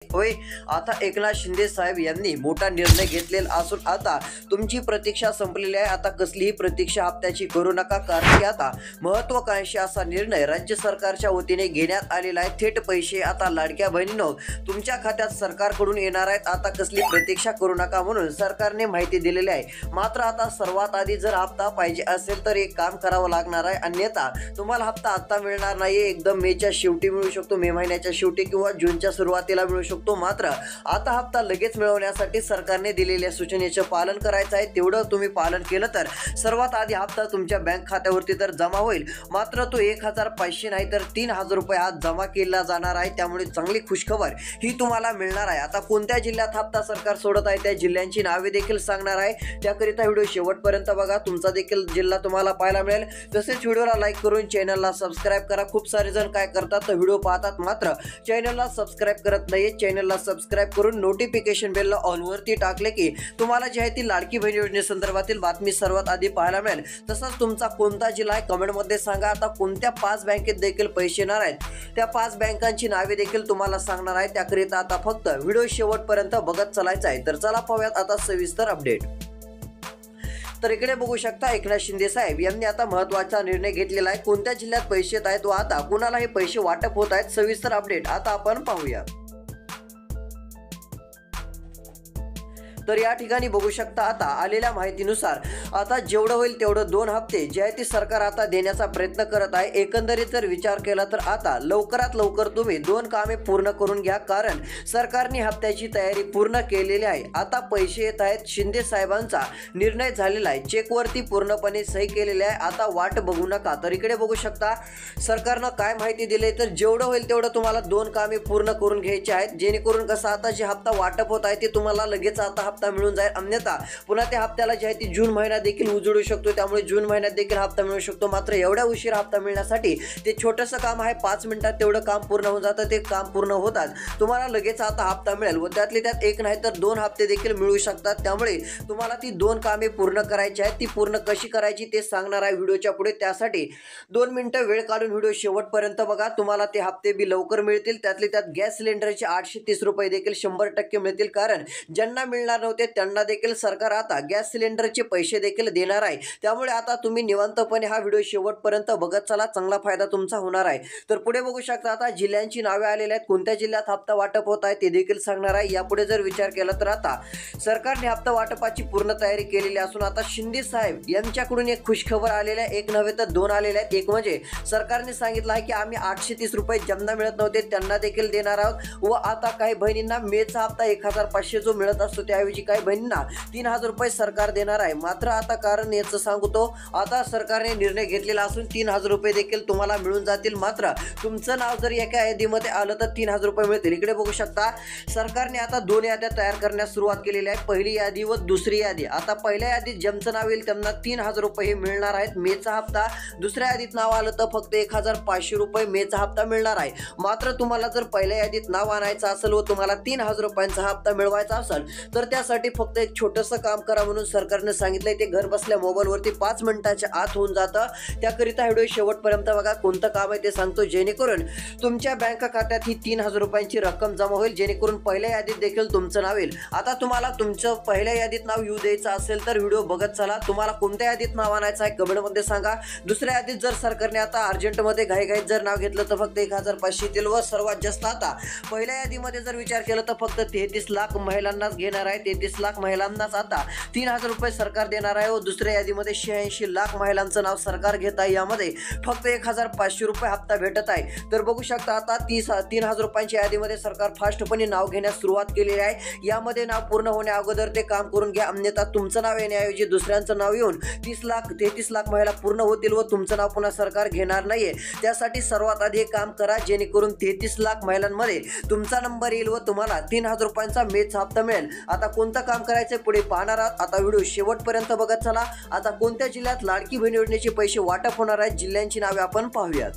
होय, आता एकनाथ शिंदे साहेब यांनी मोठा निर्णय घेतलेला असून आता तुमची प्रतीक्षा संपलेली आहे। आता कसलीही प्रतीक्षा हप्त्याची करू नका, कारण की आता महत्त्वाकांक्षी असा निर्णय राज्य सरकारच्या वतीने घेण्यात आलेला आहे। थेट पैसे आता लाडक्या बहिणींनो तुमच्या खात्यात सरकारकडून येणार आहेत। आता कसली प्रतीक्षा करू नका म्हणून सरकारने माहिती दिलेली आहे। मात्र आता सर्वात आधी जर हप्ता पाहिजे असेल तर एक काम करावं लागणार आहे, अन्यथा तुम्हाला हप्ता आता मिळणार नाही। एकदम मेच्या शेवटी मिळू शकतो, मे महिन्याच्या शेवटी किंवा जूनच्या सुरुवातीला मिळू शकतो। मात्र आता हप्ता लगेच मिळवण्यासाठी सरकारने दिलेल्या सूचनेचे पालन करायचं आहे। तेवढं तुम्ही पालन केलं तर सर्वात आधी हप्ता तुमच्या बँक खात्यावरती तर जमा होईल। मात्र तो 1500 नाही तर 3000 रुपये आज जमा केला जाणार आहे। त्यामुळे चांगली खुशखबर ही तुम्हाला मिळणार आहे। आता कोणत्या जिल्ह्यात हप्ता सरकार सोडत आहे त्या जिल्ह्यांची नावे देखील सांगणार आहे। त्याकरिता व्हिडिओ शेवटपर्यंत बघा, तुमचा देखील जिल्हा तुम्हाला पाहायला मिळेल। तसेच व्हिडिओला लाईक करून चॅनलला सबस्क्राइब करा। खूप सारे जण काय करतात तर व्हिडिओ पाहतात मात्र चॅनलला सबस्क्राइब करत नाहीये। चॅनलला सबस्क्राइब करून नोटिफिकेशन बेलला ऑल वरती टाकले की तुम्हाला जी आहे ती लाडकी बहीण योजनेसंदर्भातील बातमी सर्वात आधी पाहायला मिळेल। तसंच तुमचा कोणता जिल्हा आहे कमेंट मध्ये सांगा। आता कोणत्या 5 बँकेत देखील पैसे येणार आहेत त्या 5 बँकांची नावे देखील तुम्हाला सांगणार आहे। त्याकरिता आता फक्त व्हिडिओ शेवटपर्यंत बघत चालायचं आहे। तर चला पाहूयात आता सविस्तर अपडेट। तर इकडे बघू शकता एकनाथ शिंदे साहेब यांनी आता महत्त्वाचा निर्णय घेतलेला आहे। कोणत्या जिल्ह्यात पैसे येत आहेत व आता कुणाला हे पैसे वाटप होत आहेत, सविस्तर अपडेट आता आपण पाहूया। तर या ठिकाणी बघू शकता आता आलेल्या माहितीनुसार आता जेवढं होईल तेवढं 2 हप्ते जे आहे ते सरकार आता देण्याचा प्रयत्न करत आहे। एकंदरीत जर विचार केला तर आता लवकरात लवकर तुम्ही 2 कामे पूर्ण करून घ्या, कारण सरकारने हप्त्याची तयारी पूर्ण केलेली आहे। आता पैसे येत आहेत, शिंदे साहेबांचा निर्णय झालेला आहे, चेकवरती पूर्णपणे सही केलेली आहे। आता वाट बघू नका। तर इकडे बघू शकता सरकारनं काय माहिती दिली तर जेवढं होईल तेवढं तुम्हाला 2 कामे पूर्ण करून घ्यायची आहेत, जेणेकरून कसं आता जे हप्ता वाटप होत आहे ते तुम्हाला लगेच आता हप्ता मिळून जाईल। अन्यथा पुन्हा त्या हप्त्याला जे आहे ती जून महिना देखील उजळू शकतो, त्यामुळे जून महिन्यात देखील हप्ता मिळू शकतो। मात्र एवढ्या उशीर हप्ता मिळण्यासाठी ते छोटंसं काम आहे, 5 मिनिटात तेवढं काम पूर्ण होऊन जातं। ते काम पूर्ण होतात तुम्हाला लगेच आता हप्ता मिळेल व त्यातले त्यात एक नाही तर 2 हप्ते देखील मिळू शकतात। त्यामुळे तुम्हाला ती 2 कामे पूर्ण करायची आहेत। ती पूर्ण कशी करायची ते सांगणार आहे व्हिडिओच्या पुढे। त्यासाठी 2 मिनिटं वेळ काढून व्हिडिओ शेवटपर्यंत बघा, तुम्हाला ते हप्ते बी लवकर मिळतील। त्यातले त्यात गॅस सिलेंडरचे 830 रुपये देखील 100% मिळतील, कारण ज्यांना मिळणार नव्हते त्यांना देखील सरकार आता गॅस सिलेंडरचे पैसे देखील देणार आहे। त्यामुळे आता तुम्ही निवांतपणे हा व्हिडिओ शेवटपर्यंत बघत चला, चांगला फायदा तुमचा होणार आहे। तर पुढे बघू शकता आता जिल्ह्यांची नावे आलेली आहेत, कोणत्या जिल्ह्यात हप्ता वाटप होत आहे ते देखील सांगणार आहे। यापुढे जर विचार केला तर आता सरकारने हप्ता वाटपाची पूर्ण तयारी केलेली असून आता शिंदे साहेब यांच्याकडून एक खुशखबर आलेली आहे। एक नव्हे तर 2 आलेले आहेत। एक म्हणजे सरकारने सांगितलं आहे की आम्ही 830 रुपये ज्यांना मिळत नव्हते त्यांना देखील देणार आहोत व आता काही बहिणींना मेचा हप्ता 1500 जो मिळत असतो त्याऐवजी काही बहिणींना 3000 रुपये सरकार देणार आहे। मात्र आता कारण याचं सांगतो, आता सरकारने निर्णय घेतलेला असून 3000 रुपये देखील तुम्हाला मिळून जातील। मात्र तुमचं नाव जर एका यादीमध्ये आलं तर 3000 रुपये मिळतील। इकडे बघू शकता सरकारने आता 2 याद्या तयार करण्यास सुरुवात केलेली आहे, पहिली यादी व दुसरी यादी। आता पहिल्या यादीत ज्यांचं नाव येईल त्यांना 3000 रुपये मिळणार आहेत मेचा हप्ता। दुसऱ्या यादीत नाव आलं तर फक्त 1500 रुपये मेचा हप्ता मिळणार आहे। मात्र तुम्हाला जर पहिल्या यादीत नाव आणायचं असेल व तुम्हाला 3000 रुपयांचा हप्ता मिळवायचा असेल तर त्यासाठी फक्त एक छोटंसं काम करा म्हणून सरकारने सांगितलंय। ते घर बसल्या मोबाईलवरती 5 मिनिटाच्या आत होऊन जातं। त्याकरिता व्हिडिओ शेवटपर्यंत बघा, कोणतं काम आहे ते सांगतो, जेणेकरून तुमच्या बँक खात्यात ही 3000 रुपयांची रक्कम जमा होईल, जेणेकरून पहिल्या यादीत देखील तुमचं नाव येईल। आता तुम्हाला तुमचं पहिल्या यादीत नाव येऊ द्यायचं असेल तर व्हिडिओ बघत चला। तुम्हाला कोणत्या यादीत नाव आणायचं आहे कमेंटमध्ये सांगा। दुसऱ्या यादीत जर सरकारने आता अर्जंटमध्ये घाईघाईत जर नाव घेतलं तर फक्त 1500 येतील व सर्वात जास्त आता पहिल्या यादीमध्ये जर विचार केला तर फक्त 33 लाख महिलांनाच घेणार आहे। 33 लाख महिलांनाच आता 3000 रुपये सरकार देणार आहे व दुसऱ्या यादीमध्ये 86 लाख महिलांचं नाव सरकार घेत आहे। यामध्ये फक्त 1500 रुपये हप्ता भेटत आहे। तर बघू शकता आता 3000 रुपयांच्या यादीमध्ये सरकार फास्टपणे नाव घेण्यास सुरुवात केलेली आहे। यामध्ये नाव पूर्ण होण्या अगोदर ते काम करून घ्या, अन्यथा तुमचं नाव येण्याऐवजी दुसऱ्यांचं नाव येऊन 33 लाख महिला पूर्ण होतील व तुमचं नाव पुन्हा सरकार घेणार नाहीये। त्यासाठी सर्वात आधी एक काम करा, जेणेकरून 33 लाख महिलांमध्ये तुमचा नंबर येईल व तुम्हाला 3000 रुपयांचा मेचा हप्ता मिळेल। आता कोणतं काम करायचं पुढे पाहणार आहात। आता व्हिडिओ शेवटपर्यंत बघत चला। आता कोणत्या जिल्ह्यात लाडकी बहीण योजनेचे पैसे वाटप होणार आहेत जिल्ह्यांची नावे आपण पाहूयात।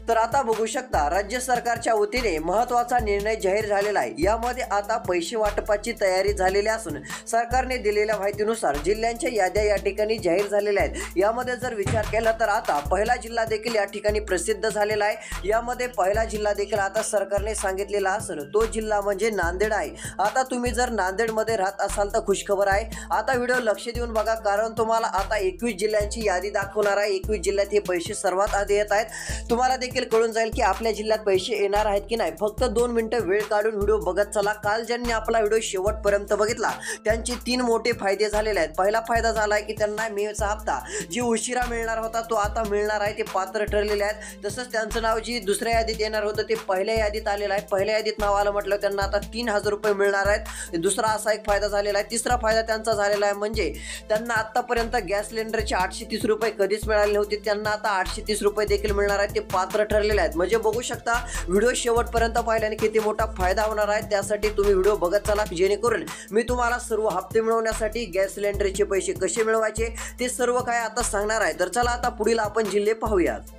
तर आता बघू शकता राज्य सरकारच्या वतीने महत्त्वाचा निर्णय जाहीर झालेला आहे। यामध्ये आता पैसे वाटपाची तयारी झालेली असून सरकारने दिलेल्या माहितीनुसार जिल्ह्यांच्या याद्या या ठिकाणी जाहीर झालेल्या आहेत। यामध्ये जर विचार केला तर आता पहिला जिल्हा देखील या ठिकाणी प्रसिद्ध झालेला आहे। यामध्ये पहिला जिल्हा देखील आता सरकारने सांगितलेला असून तो जिल्हा म्हणजे नांदेड आहे। आता तुम्ही जर नांदेडमध्ये राहत असाल तर खुशखबर आहे। आता व्हिडिओ लक्ष देऊन बघा, कारण तुम्हाला आता 21 जिल्ह्यांची यादी दाखवणार आहे। 21 जिल्ह्यात हे पैसे सर्वात आधी येत आहेत। तुम्हाला देखील कळून जाईल की आपल्या जिल्ह्यात पैसे येणार आहेत की नाही। फक्त 2 मिनिटं वेळ काढून व्हिडिओ बघत चला। काल ज्यांनी आपला व्हिडिओ शेवटपर्यंत बघितला त्यांचे 3 मोठे फायदे झालेले आहेत। पहिला फायदा झाला आहे की त्यांना मेचा हप्ता जी उशिरा मिळणार होता तो आता मिळणार आहे, ते पात्र ठरलेले आहेत। तसंच त्यांचं नाव जी दुसऱ्या यादीत येणार होतं ते पहिल्या यादीत आलेलं आहे। पहिल्या यादीत नाव आलं म्हटलं त्यांना आता 3000 रुपये मिळणार आहेत। दुसरा असा एक फायदा झालेला आहे। तिसरा फायदा त्यांचा झालेला आहे म्हणजे त्यांना आतापर्यंत गॅस सिलेंडरचे 830 रुपये कधीच मिळाले नव्हते, त्यांना आता 830 रुपये देखील मिळणार आहेत, ते पात्र ठरलेले आहेत। म्हणजे बघू शकता व्हिडिओ शेवटपर्यंत पाहिल्याने किती मोठा फायदा होणार आहे। त्यासाठी तुम्ही व्हिडिओ बघत चला, जेणेकरून मी तुम्हाला सर्व हप्ते मिळवण्यासाठी गॅस सिलेंडरचे पैसे कसे मिळवायचे ते सर्व काय आता सांगणार आहे। तर चला आता पुढील आपण जिल्हे पाहूयात।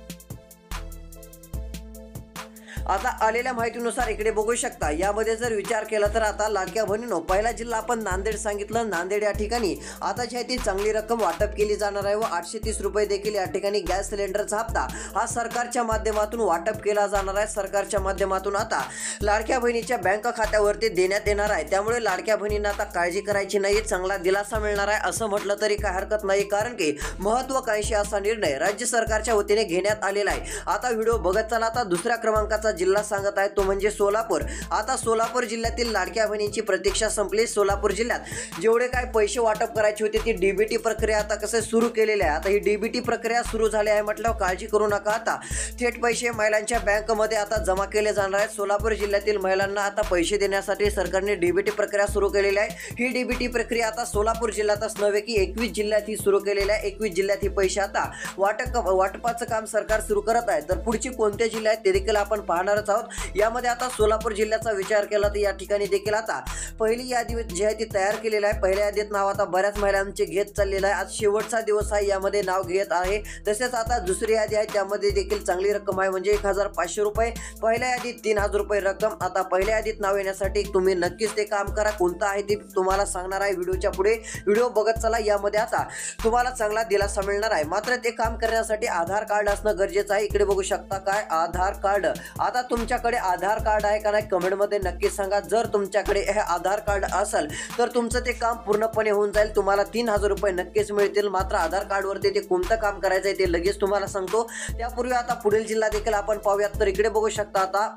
आता आलेल्या माहितीनुसार इकडे बघू शकता, यामध्ये जर विचार केला तर आता लाडक्या बहिणींनो पहिला जिल्हा आपण नांदेड सांगितलं। नांदेड या ठिकाणी आता जी आहे ती चांगली रक्कम वाटप केली जाणार आहे व 830 रुपये देखील या ठिकाणी गॅस सिलेंडरचा हप्ता हा सरकारच्या माध्यमातून वाटप केला जाणार आहे। सरकारच्या माध्यमातून आता लाडक्या बहिणीच्या बँक खात्यावरती देण्यात येणार आहे। त्यामुळे लाडक्या बहिणींना आता काळजी करायची नाही, चांगला दिलासा मिळणार आहे असं म्हटलं तरी काय हरकत नाही, कारण की महत्त्वाकांक्षी असा निर्णय राज्य सरकारच्या वतीने घेण्यात आलेला आहे। आता व्हिडिओ बघत चला। आता दुसऱ्या क्रमांकाचा जिल्हा सांगत आहे तो म्हणजे सोलापूर। आता सोलापूर जिल्ह्यातील लाडक्या बहिणींची प्रतीक्षा संपली। सोलापूर जिल्ह्यात जेवढे काय पैसे वाटप करायचे होते ती डीबीटी प्रक्रिया आता कसं सुरू केलेली आहे। आता ही डीबीटी प्रक्रिया सुरू झाली आहे म्हटल्यावर काळजी करू नका, आता थेट पैसे महिलांच्या बँकमध्ये आता जमा केले जाणार आहेत। सोलापूर जिल्ह्यातील महिलांना आता पैसे देण्यासाठी सरकारने डीबीटी प्रक्रिया सुरू केलेली आहे। ही डीबीटी प्रक्रिया आता सोलापूर जिल्ह्यातच नव्हे की 21 जिल्ह्यात ही सुरू केलेली आहे। 21 जिल्ह्यात ही पैसे आता वाटपाचं काम सरकार सुरू करत आहे। तर पुढची कोणते जिल्हे आहेत ते देखील आपण पाहणारच आहोत। यामध्ये आता सोलापूर जिल्ह्याचा विचार केला तर या ठिकाणी देखील आता पहिली यादी जी आहे ती तयार केलेली आहे। पहिल्या यादीत नाव आता बऱ्याच महिलांचे घेत चाललेलं आहे। आज शेवटचा दिवस आहे, यामध्ये नाव घेत आहे। तसेच आता दुसरी यादी आहे त्यामध्ये देखील चांगली रक्कम आहे म्हणजे 1500 रुपये। पहिल्या यादीत 3000 रुपये रक्कम। आता पहिल्या यादीत नाव येण्यासाठी तुम्ही नक्कीच ते काम करा, कोणतं आहे ते तुम्हाला सांगणार आहे व्हिडिओच्या पुढे। व्हिडिओ बघत चला, यामध्ये आता तुम्हाला चांगला दिलासा मिळणार आहे। मात्र ते काम करण्यासाठी आधार कार्ड असणं गरजेचं आहे। इकडे बघू शकता काय आधार कार्ड। आता तुमच्याकडे आधार कार्ड आहे का नाही कमेंटमध्ये नक्की सांगा। जर तुमच्याकडे हे आधार कार्ड असेल तर तुमचं ते काम पूर्णपणे होऊन जाईल, तुम्हाला 3000 रुपये नक्कीच मिळतील। मात्र आधार कार्डवरती ते कोणतं काम करायचं आहे ते लगेच तुम्हाला सांगतो। त्यापूर्वी आता पुढील जिल्हा देखील आपण पाहूयात। तर इकडे बघू शकता आता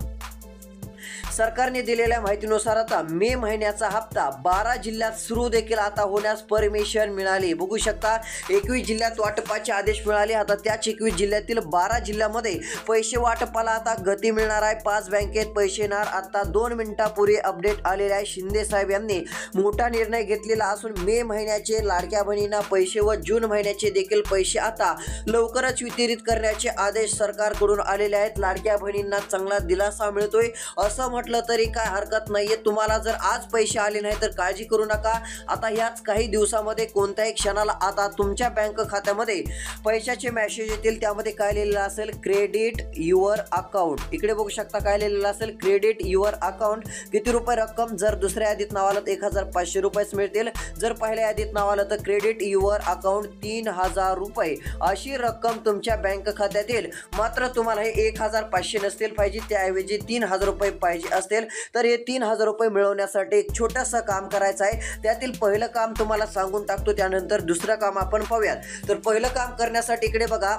सरकारने दिलेल्या माहितीनुसार आता मे महिन्याचा हप्ता 12 जिल्ह्यात सुरू देखील आता होण्यास परमिशन मिळाली। बघू शकता 21 जिल्ह्यात वाटपाचे आदेश मिळाले। आता त्याच 21 जिल्ह्यातील 12 जिल्ह्यामध्ये पैसे वाटपाला आता गती मिळणार आहे। 5 बँकेत पैसे येणार। आता 2 मिनिटापूर्वी अपडेट आलेले आहे। शिंदे साहेब यांनी मोठा निर्णय घेतलेला असून मे महिन्याचे लाडक्या बहिणींना पैसे व जून महिन्याचे देखील पैसे आता लवकरच वितरित करण्याचे आदेश सरकारकडून आलेले आहेत। लाडक्या बहिणींना चांगला दिलासा मिळतोय असं म्हटलं तरी काय हरकत नाहीये। तुम्हाला जर आज पैसे आले नाही तर काळजी करू नका। आता ह्याच काही दिवसामध्ये कोणत्याही क्षणाला आता तुमच्या बँक खात्यामध्ये पैशाचे मेसेज येतील। त्यामध्ये काय लिहिलेलं असेल क्रेडिट युअर अकाउंट। इकडे बघू शकता काय लिहिलेलं असेल क्रेडिट युअर अकाउंट। किती रुपये रक्कम, जर दुसऱ्या यादीत नाव आलं तर 1500 रुपयेच मिळतील। जर पहिल्या यादीत नाव आलं तर क्रेडिट युअर अकाउंट 3000 रुपये अशी रक्कम तुमच्या बँक खात्यात येईल। मात्र तुम्हाला हे 1500 नसतील पाहिजे, त्याऐवजी 3000 रुपये पाहिजे असतील तर हे 3000 रुपये मिळवण्यासाठी एक छोटंसं काम करायचं आहे। त्यातील पहिलं काम तुम्हाला सांगून टाकतो, त्यानंतर दुसरं काम आपण पाहूयात। तर पहिलं काम करण्यासाठी इकडे बघा,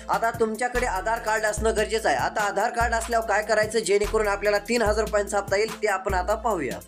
आता तुमच्याकडे आधार कार्ड असणं गरजेचं आहे। आता आधार कार्ड असल्यावर काय करायचं जेणेकरून आपल्याला 3000 रुपयांचा हप्ता येईल ते आपण आता पाहूया।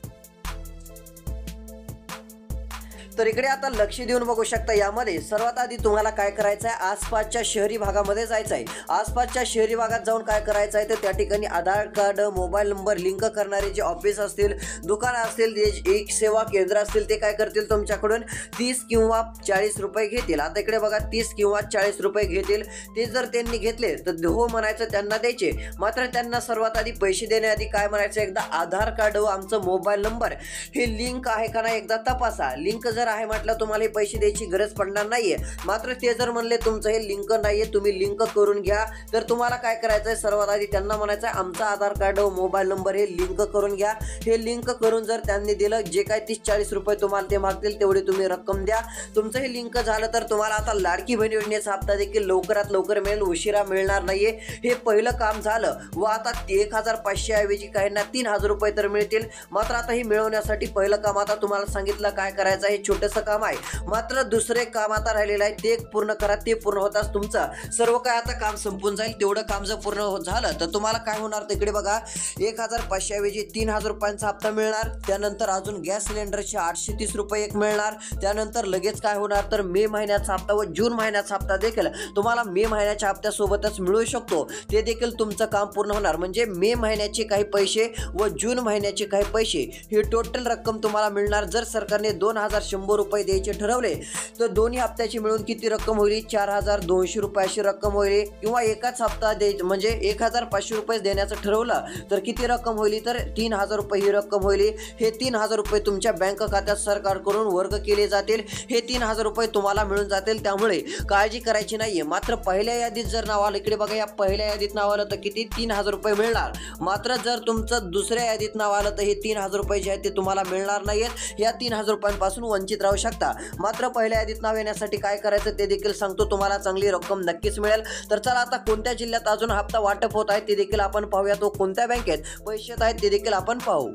तर इकडे आता लक्ष देऊन बघू शकता, यामध्ये सर्वात आधी तुम्हाला काय करायचं आहे, आसपासच्या शहरी भागामध्ये जायचं आहे। आसपासच्या शहरी भागात जाऊन काय करायचं आहे तर त्या ठिकाणी आधार कार्ड, मोबाईल नंबर लिंक करणारे जे ऑफिस असतील, दुकानं असतील, एक सेवा केंद्र असतील, ते काय करतील तुमच्याकडून 30 किंवा 40 रुपये घेतील। आता इकडे बघा 30 किंवा 40 रुपये घेतील। ते जर त्यांनी घेतले तर हो म्हणायचं, त्यांना द्यायचे। मात्र त्यांना सर्वात आधी पैसे देण्याआधी काय म्हणायचं, एकदा आधार कार्ड व आमचं मोबाईल नंबर हे लिंक आहे का नाही एकदा तपासा। लिंक जर जर आहे म्हटलं तुम्हाला हे पैसे द्यायची गरज पडणार नाहीये. मात्र ते जर म्हणले तुमचं हे लिंक नाहीये, तुम्ही लिंक करून घ्या, तर तुम्हाला काय करायचंय, सर्वात आधी त्यांना म्हणायचं आहे आमचा आधार कार्ड व मोबाईल नंबर हे लिंक करून घ्या. हे लिंक करून जर त्यांनी दिलं, जे काय 30-40 रुपये तुम्हाला ते मागतील तेवढी तुम्ही रक्कम द्या. तुमचं हे लिंक झालं तर तुम्हाला आता लाडकी बहीण योजनेचा हप्ता देखील लवकरात लवकर मिळेल, उशिरा मिळणार नाहीये. हे पहिलं काम झालं व आता 1500 ऐवजी काहींना 3000 रुपये तर मिळतील. मात्र आता हे मिळवण्यासाठी पहिलं काम आता तुम्हाला सांगितलं काय करायचं, हे छोटंसं काम आहे. मात्र दुसरे काम आता राहिलेलं आहे, ते पूर्ण करा. ते पूर्ण होताच तुमचं सर्व काय आता काम संपून जाईल. तेवढं काम जर पूर्ण झालं तर तुम्हाला काय होणार, तिकडे बघा 1500 ऐवजी 3000 रुपयांचा हप्ता मिळणार. त्यानंतर अजून गॅस सिलेंडरचे 830 रुपये एक मिळणार. त्यानंतर लगेच काय होणार तर मे महिन्याचा हप्ता व जून महिन्याचा हप्ता देखील तुम्हाला मे महिन्याच्या हप्त्यासोबतच मिळू शकतो. ते देखील तुमचं काम पूर्ण होणार. म्हणजे मे महिन्याचे काही पैसे व जून महिन्याचे काही पैसे ही टोटल रक्कम तुम्हाला मिळणार. जर सरकारने 2100 रुपये द्यायचे ठरवले तर दोन्ही हप्त्याची मिळून किती रक्कम होईल, 4200 रुपये अशी रक्कम होईल. किंवा एकाच हप्ता द्यायचं म्हणजे 1500 रुपये देण्याचं ठरवलं तर किती रक्कम होईल, तर 3000 रुपये ही रक्कम होईल. हे 3000 रुपये तुमच्या बँक खात्यात सरकारकडून वर्ग केले जातील. हे 3000 रुपये तुम्हाला मिळून जातील, त्यामुळे काळजी करायची नाहीये. मात्र पहिल्या यादीत जर नाव आलं, इकडे बघा या पहिल्या यादीत नाव आलं तर किती 3000 रुपये मिळणार. मात्र जर तुमचं दुसऱ्या यादीत नाव आलं तर हे 3000 रुपये जे आहेत ते तुम्हाला मिळणार नाहीत. या 3000 रुपयांपासून वंचित राहू शकता. मात्र पहिल्या यादीत नाव येण्यासाठी काय करायचं ते देखील सांगतो, तुम्हाला चांगली रक्कम नक्कीच मिळेल. तर चला आता कोणत्या जिल्ह्यात अजून हप्ता वाटप होत आहे ते देखील आपण पाहूया. तो कोणत्या बँकेत पैसे येत आहेत ते देखील आपण पाहू.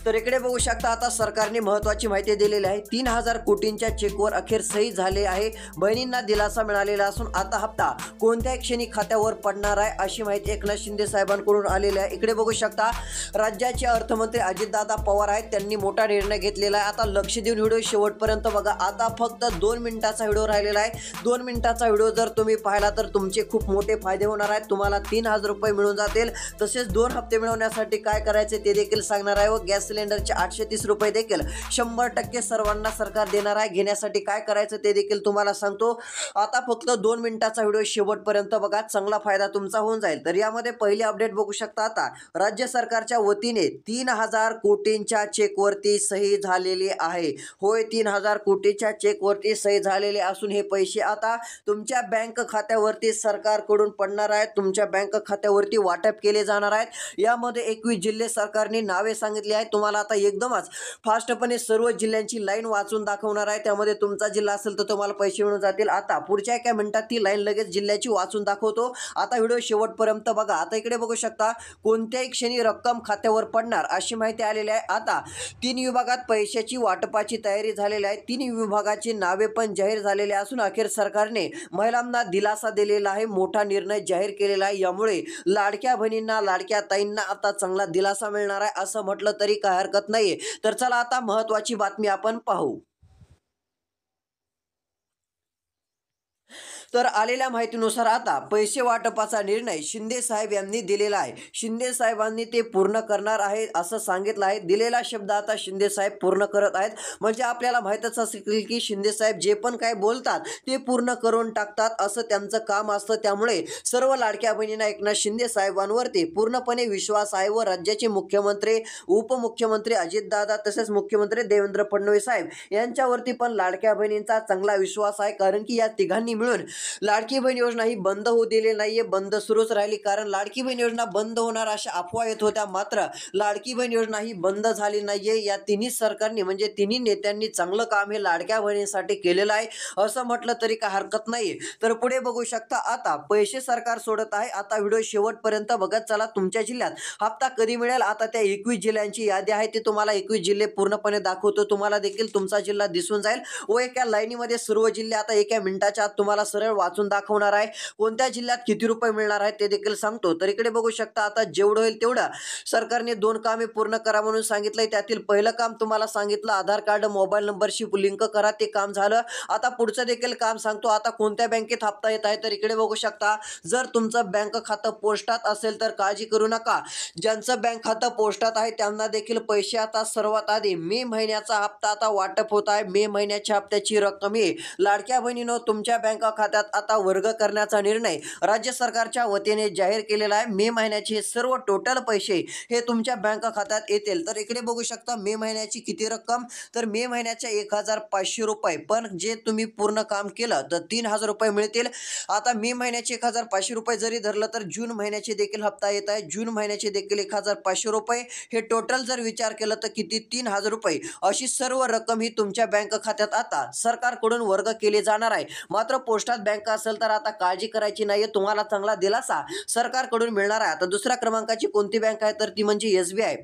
तर इकडे बघू शकता आता सरकारने महत्त्वाची माहिती दिलेली आहे. 3000 कोटींच्या चेकवर अखेर सही झाले आहे. बहिणींना दिलासा मिळालेला असून आता हप्ता कोणत्याही क्षणी खात्यावर पडणार आहे अशी माहिती एकनाथ शिंदे साहेबांकडून आलेली आहे. इकडे बघू शकता राज्याचे अर्थमंत्री अजितदादा पवार आहेत, त्यांनी मोठा निर्णय घेतलेला आहे. आता लक्ष देऊन व्हिडिओ शेवटपर्यंत बघा. आता फक्त 2 मिनिटाचा व्हिडिओ राहिलेला आहे. 2 मिनिटाचा व्हिडिओ जर तुम्ही पाहिला तर तुमचे खूप मोठे फायदे होणार आहेत. तुम्हाला 3000 रुपये मिळून जातील. तसेच 2 हप्ते मिळवण्यासाठी काय करायचे ते देखील सांगणार आहे. व गॅस सिलेंडरचे 830 रुपये देखील 100% सर्वांना सरकार देणार आहे. घेण्यासाठी काय करायचं ते देखील तुम्हाला सांगतो. आता फक्त 2 मिनिटाचा व्हिडिओ शेवटपर्यंत बघा, चांगला फायदा तुमचा होऊन जाईल. तर यामध्ये पहिली अपडेट बघू शकता. आता राज्य सरकारच्या वतीने 3000 कोटींच्या चेकवरती सही झालेली आहे. होय, 3000 कोटीच्या चेकवरती सही झालेली असून हे पैसे आता तुमच्या बँक खात्यावरती सरकारकडून पडणार आहेत. तुमच्या बँक खात्यावरती वाटप केले जाणार आहेत. यामध्ये 21 जिल्हे सरकारने नावे सांगितली आहेत. तुम्हाला आता एकदमच फास्टपणे सर्व जिल्ह्यांची लाईन वाचून दाखवणार आहे. त्यामध्ये तुमचा जिल्हा असेल तर तुम्हाला पैसे मिळून जातील. आता पुढच्या एका मिनिटात ती लाईन लगेच जिल्ह्याची वाचून दाखवतो. आता व्हिडिओ शेवटपर्यंत बघा. आता इकडे बघू शकता कोणत्याही क्षणी रक्कम खात्यावर पडणार अशी माहिती आलेली आहे. आता 3 विभागात पैशाची वाटपाची तयारी झालेली आहे. 3 विभागाची नावे पण जाहीर झालेली असून अखेर सरकारने महिलांना दिलासा दिलेला आहे. मोठा निर्णय जाहीर केलेला आहे. यामुळे लाडक्या बहिणींना, लाडक्या ताईंना आता चांगला दिलासा मिळणार आहे असं म्हटलं तरी काय हरकत नाहीये. तर चला आता महत्त्वाची बातमी आपण पाहू. तर आलेल्या माहितीनुसार आता पैसे वाटपाचा निर्णय शिंदे साहेब यांनी दिलेला आहे. शिंदे साहेबांनी ते पूर्ण करणार आहे असं सांगितलं आहे. दिलेला शब्द आता शिंदे साहेब पूर्ण करत आहेत. म्हणजे आपल्याला माहीतच असेल की शिंदे साहेब जे पण काय बोलतात ते पूर्ण करून टाकतात, असं त्यांचं काम असतं. त्यामुळे सर्व लाडक्या बहिणींना एकनाथ शिंदे साहेबांवरती पूर्णपणे विश्वास आहे. व राज्याचे मुख्यमंत्री, उपमुख्यमंत्री अजितदादा तसेच मुख्यमंत्री देवेंद्र फडणवीस साहेब यांच्यावरती पण लाडक्या बहिणींचा चांगला विश्वास आहे. कारण की या तिघांनी मिळून लाडकी बहीण योजना ही बंद होऊ दिली नाहीये, बंद सुरूच राहिली. कारण लाडकी बहीण योजना बंद होणार अशा अफवा येत होत्या, मात्र लाडकी बहीण योजना ही बंद झाली नाहीये. या तिन्ही सरकारने म्हणजे तिन्ही नेत्यांनी चांगलं काम हे लाडक्या बहिणींसाठी केलेलं आहे असं म्हटलं तरी काय हरकत नाहीये. तर पुढे बघू शकता आता पैसे सरकार सोडत आहे. आता व्हिडिओ शेवटपर्यंत बघत चला. तुमच्या जिल्ह्यात हप्ता कधी मिळेल आता त्या 21 जिल्ह्यांची यादी आहे ती तुम्हाला 21 जिल्हे पूर्णपणे दाखवतो. तुम्हाला देखील तुमचा जिल्हा दिसून जाईल व एका लाईनीमध्ये सर्व जिल्हे आता एका मिनिटाच्या आत तुम्हाला सरळ वाचून दाखवणार आहे. कोणत्या जिल्ह्यात किती रुपये मिळणार आहेत ते देखील सांगतो. तर इकडे बघू शकता आता जेवढं होईल तेवढं सरकारने 2 कामे पूर्ण करा म्हणून सांगितलंय. त्यातील पहिलं काम तुम्हाला सांगितलं, आधार कार्ड मोबाईल नंबरशी लिंक करा, ते काम झालं. आता पुढचं देखील काम सांगतो. आता कोणत्या बँकेत हप्ता येत आहे तर इकडे बघू शकता. जर तुमचं बँक खातं पोस्टात असेल तर काळजी करू नका. ज्यांचं बँक खातं पोस्टात आहे त्यांना देखील पैसे आता सर्वात आधी मे महिन्याचा हप्ता आता वाटप होत आहे. मे महिन्याच्या हप्त्याची रक्कम ही लाडक्या बहिणीनं तुमच्या बँक खात्यात खात्यात आता वर्ग करण्याचा निर्णय राज्य सरकारच्या वतीने जाहीर केलेला आहे. मे महिन्याचे हे सर्व टोटल पैसे हे तुमच्या बँक खात्यात येतील. तर इकडे बघू शकता मे महिन्याची किती रक्कम, तर मे महिन्याच्या 1,500 रुपये, पण जे तुम्ही पूर्ण काम केलं तर 3,000 रुपये मिळतील. आता मे महिन्याचे 1,500 रुपये जरी धरलं तर जून महिन्याचे देखील हप्ता येत आहे. जून महिन्याचे देखील 1,500 रुपये, हे टोटल जर विचार केला तर किती, 3,000 रुपये अशी सर्व रक्कम ही तुमच्या बँक खात्यात आता सरकारकडून वर्ग केली जाणार आहे. मात्र पोस्टात बँक असेल तर आता काळजी करायची नाहीये, तुम्हाला चांगला दिलासा सरकारकडून मिळणार आहे. आता दुसऱ्या क्रमांकाची कोणती बँक आहे तर ती म्हणजे SBI.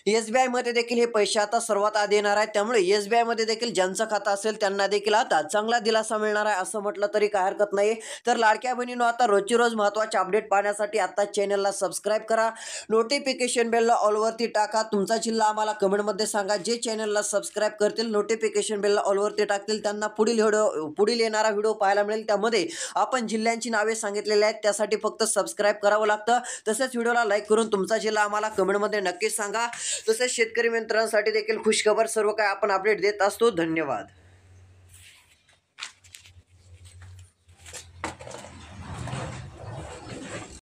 SBI मध्ये देखील हे पैसे आता सर्वात आधी येणार आहेत. त्यामुळे SBI मध्ये देखील ज्यांचं खातं असेल त्यांना देखील आता चांगला दिलासा मिळणार आहे असं म्हटलं तरी काय हरकत नाही. तर लाडक्या बहिणींनो, आता रोजची रोज महत्त्वाचे अपडेट पाहण्यासाठी आता चॅनलला सबस्क्राईब करा, नोटिफिकेशन बेलला ऑलवरती टाका. तुमचा जिल्हा आम्हाला कमेंटमध्ये सांगा. जे चॅनलला सबस्क्राईब करतील, नोटिफिकेशन बेलला ऑलवरती टाकतील, त्यांना पुढील येणारा व्हिडिओ पाहायला मिळेल. त्यामध्ये आपण जिल्ह्यांची नावे सांगितलेली आहेत, त्यासाठी फक्त सबस्क्राईब करावं लागतं. तसेच व्हिडिओला लाईक करून तुमचा जिल्हा आम्हाला कमेंटमध्ये नक्कीच सांगा. तसेच शेतकरी मित्रांसाठी देखील खुशखबर, सर्व काय आपण अपडेट देत असतो. धन्यवाद.